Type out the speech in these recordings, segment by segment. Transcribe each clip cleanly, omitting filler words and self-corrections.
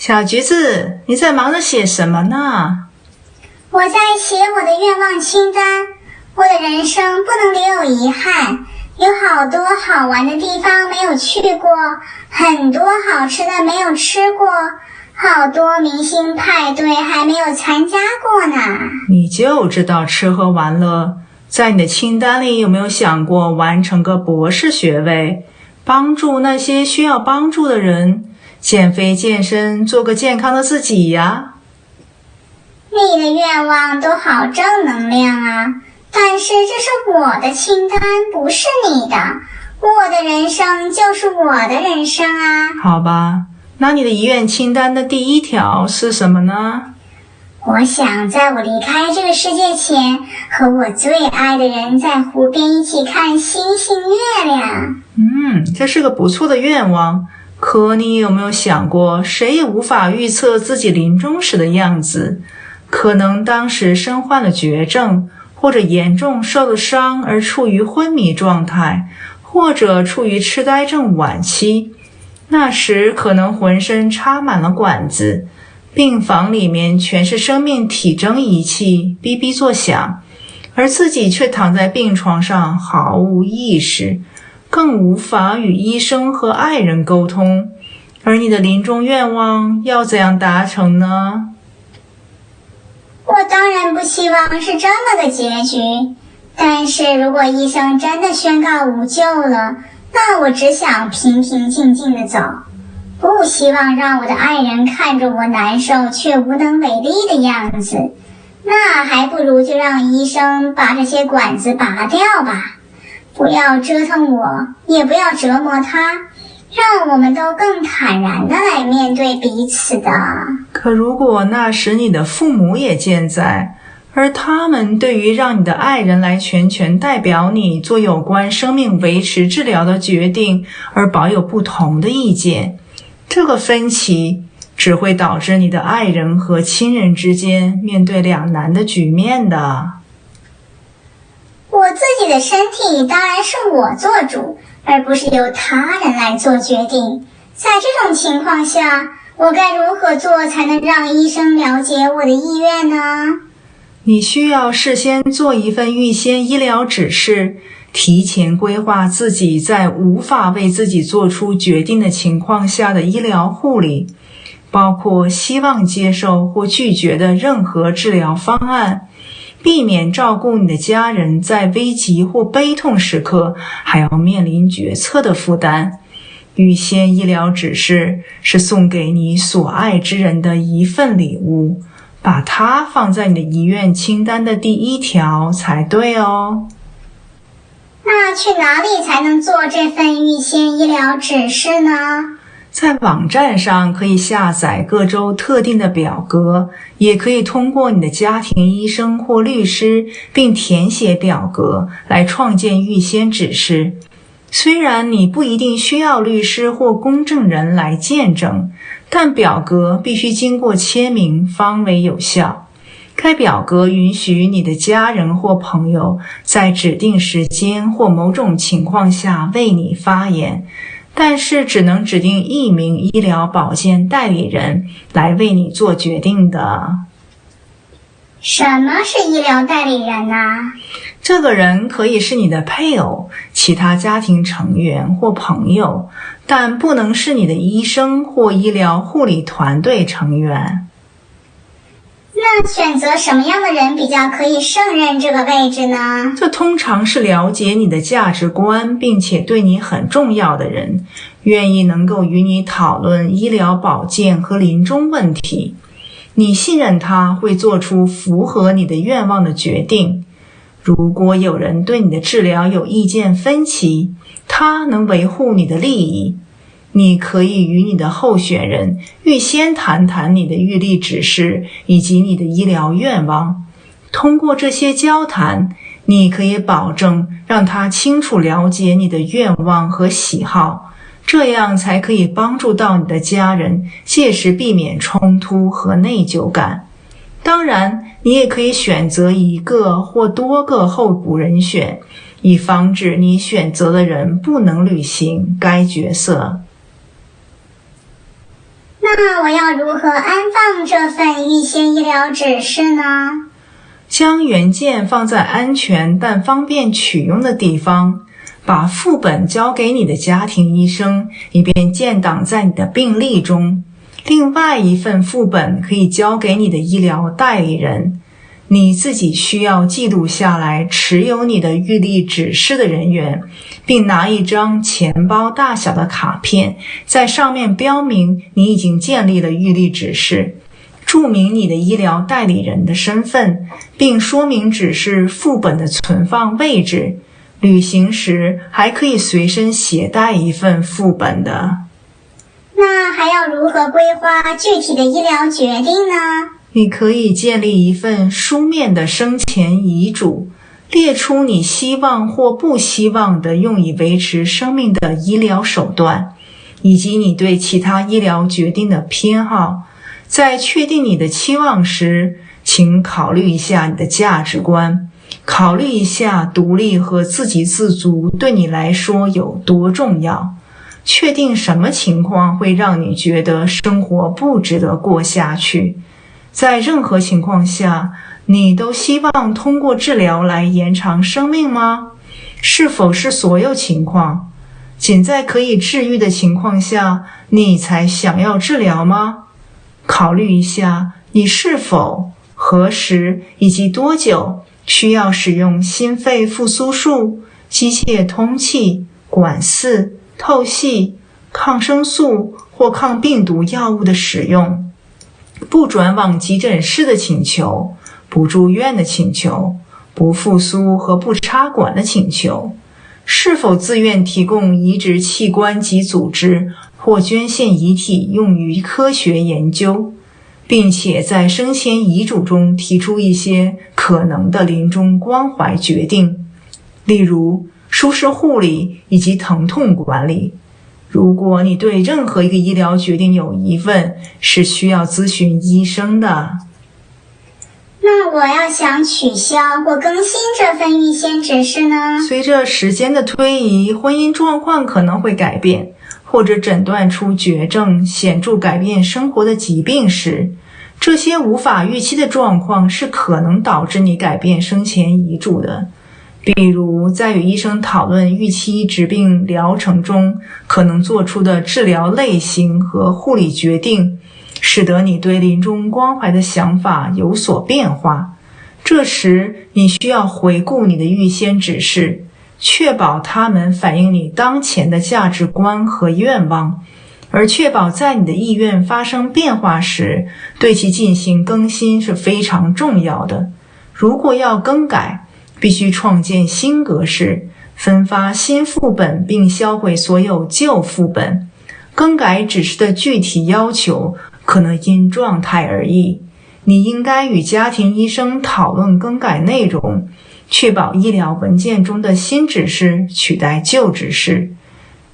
小橘子，你在忙着写什么呢？我在写我的愿望清单。我的人生不能留有遗憾，有好多好玩的地方没有去过，很多好吃的没有吃过，好多明星派对还没有参加过呢。你就知道吃喝玩乐，在你的清单里有没有想过完成个博士学位，帮助那些需要帮助的人，减肥健身，做个健康的自己呀？你的愿望都好正能量啊，但是这是我的清单，不是你的。我的人生就是我的人生啊。好吧，那你的遗愿清单的第一条是什么呢？我想在我离开这个世界前，和我最爱的人在湖边一起看星星月亮。这是个不错的愿望。可你有没有想过，谁也无法预测自己临终时的样子，可能当时身患了绝症，或者严重受了伤而处于昏迷状态，或者处于痴呆症晚期。那时可能浑身插满了管子，病房里面全是生命体征仪器，哔哔作响，而自己却躺在病床上毫无意识，更无法与医生和爱人沟通。而你的临终愿望要怎样达成呢？我当然不希望是这么个结局，但是如果医生真的宣告无救了，那我只想平平静静地走，不希望让我的爱人看着我难受却无能为力的样子。那还不如就让医生把这些管子拔掉吧，不要折腾我，也不要折磨他，让我们都更坦然地来面对彼此的。可如果那时你的父母也健在，而他们对于让你的爱人来全权代表你做有关生命维持治疗的决定而保有不同的意见，这个分歧只会导致你的爱人和亲人之间面对两难的局面的。我自己的身体当然是我做主，而不是由他人来做决定。在这种情况下，我该如何做才能让医生了解我的意愿呢？你需要事先做一份预先医疗指示，提前规划自己在无法为自己做出决定的情况下的医疗护理，包括希望接受或拒绝的任何治疗方案，避免照顾你的家人在危急或悲痛时刻还要面临决策的负担。预先医疗指示是送给你所爱之人的一份礼物，把它放在你的遗愿清单的第一条才对哦。那去哪里才能做这份预先医疗指示呢？在网站上可以下载各州特定的表格，也可以通过你的家庭医生或律师并填写表格来创建预先指示。虽然你不一定需要律师或公证人来见证，但表格必须经过签名方为有效。该表格允许你的家人或朋友在指定时间或某种情况下为你发言，但是只能指定一名医疗保健代理人来为你做决定的。什么是医疗代理人啊？这个人可以是你的配偶、其他家庭成员或朋友，但不能是你的医生或医疗护理团队成员。那选择什么样的人比较可以胜任这个位置呢？这通常是了解你的价值观并且对你很重要的人，愿意能够与你讨论医疗保健和临终问题。你信任他会做出符合你的愿望的决定。如果有人对你的治疗有意见分歧，他能维护你的利益。你可以与你的候选人预先谈谈你的预立指示以及你的医疗愿望。通过这些交谈，你可以保证让他清楚了解你的愿望和喜好，这样才可以帮助到你的家人，届时避免冲突和内疚感。当然，你也可以选择一个或多个候补人选，以防止你选择的人不能履行该角色。那那我要如何安放这份预先医疗指示呢？将原件放在安全但方便取用的地方，把副本交给你的家庭医生，以便建档在你的病历中。另外一份副本可以交给你的医疗代理人。你自己需要记录下来持有你的预立指示的人员，并拿一张钱包大小的卡片，在上面标明你已经建立了预立指示，注明你的医疗代理人的身份，并说明指示副本的存放位置。旅行时还可以随身携带一份副本的。那还要如何规划具体的医疗决定呢？你可以建立一份书面的生前遗嘱，列出你希望或不希望的用以维持生命的医疗手段，以及你对其他医疗决定的偏好。在确定你的期望时，请考虑一下你的价值观，考虑一下独立和自给自足对你来说有多重要，确定什么情况会让你觉得生活不值得过下去。在任何情况下，你都希望通过治疗来延长生命吗？是否是所有情况？仅在可以治愈的情况下，你才想要治疗吗？考虑一下，你是否、何时以及多久需要使用心肺复苏术、机械通气、管饲、透析、抗生素或抗病毒药物的使用，不转往急诊室的请求，不住院的请求，不复苏和不插管的请求，是否自愿提供移植器官及组织或捐献遗体用于科学研究，并且在生前遗嘱中提出一些可能的临终关怀决定，例如舒适护理以及疼痛管理。如果你对任何一个医疗决定有疑问，是需要咨询医生的。那我要想取消或更新这份预先指示呢？随着时间的推移，婚姻状况可能会改变，或者诊断出绝症，显著改变生活的疾病时，这些无法预期的状况是可能导致你改变生前遗嘱的。比如在与医生讨论预期疾病疗程中可能做出的治疗类型和护理决定，使得你对临终关怀的想法有所变化。这时你需要回顾你的预先指示，确保它们反映你当前的价值观和愿望，而确保在你的意愿发生变化时，对其进行更新是非常重要的。如果要更改，必须创建新格式，分发新副本并销毁所有旧副本。更改指示的具体要求可能因状态而异。你应该与家庭医生讨论更改内容，确保医疗文件中的新指示取代旧指示。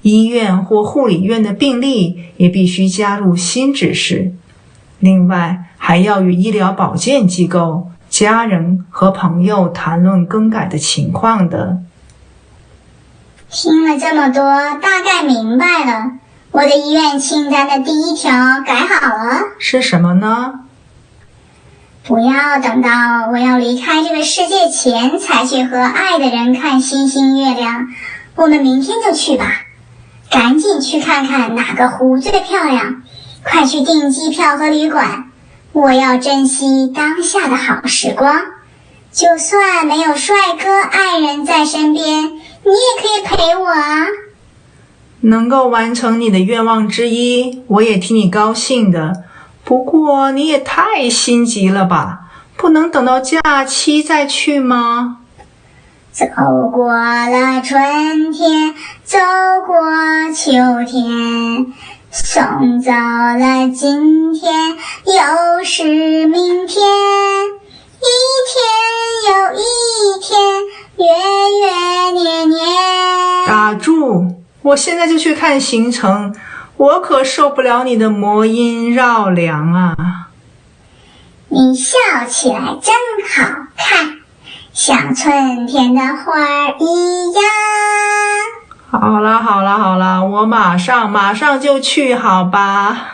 医院或护理院的病历也必须加入新指示。另外，还要与医疗保健机构、家人和朋友谈论更改的情况的。听了这么多，大概明白了。我的医院清单的第一条改好了。是什么呢？不要等到我要离开这个世界前才去和爱的人看星星月亮，我们明天就去吧。赶紧去看看哪个湖最漂亮，快去订机票和旅馆。我要珍惜当下的好时光，就算没有帅哥爱人在身边，你也可以陪我啊。能够完成你的愿望之一，我也替你高兴的。不过你也太心急了吧，不能等到假期再去吗？走过了春天，走过秋天，送走了今天，又是明天，一天又一天，月月年年。打住！我现在就去看行程，我可受不了你的魔音绕梁啊！你笑起来真好看，像春天的花儿一样。好了，我马上就去，好吧？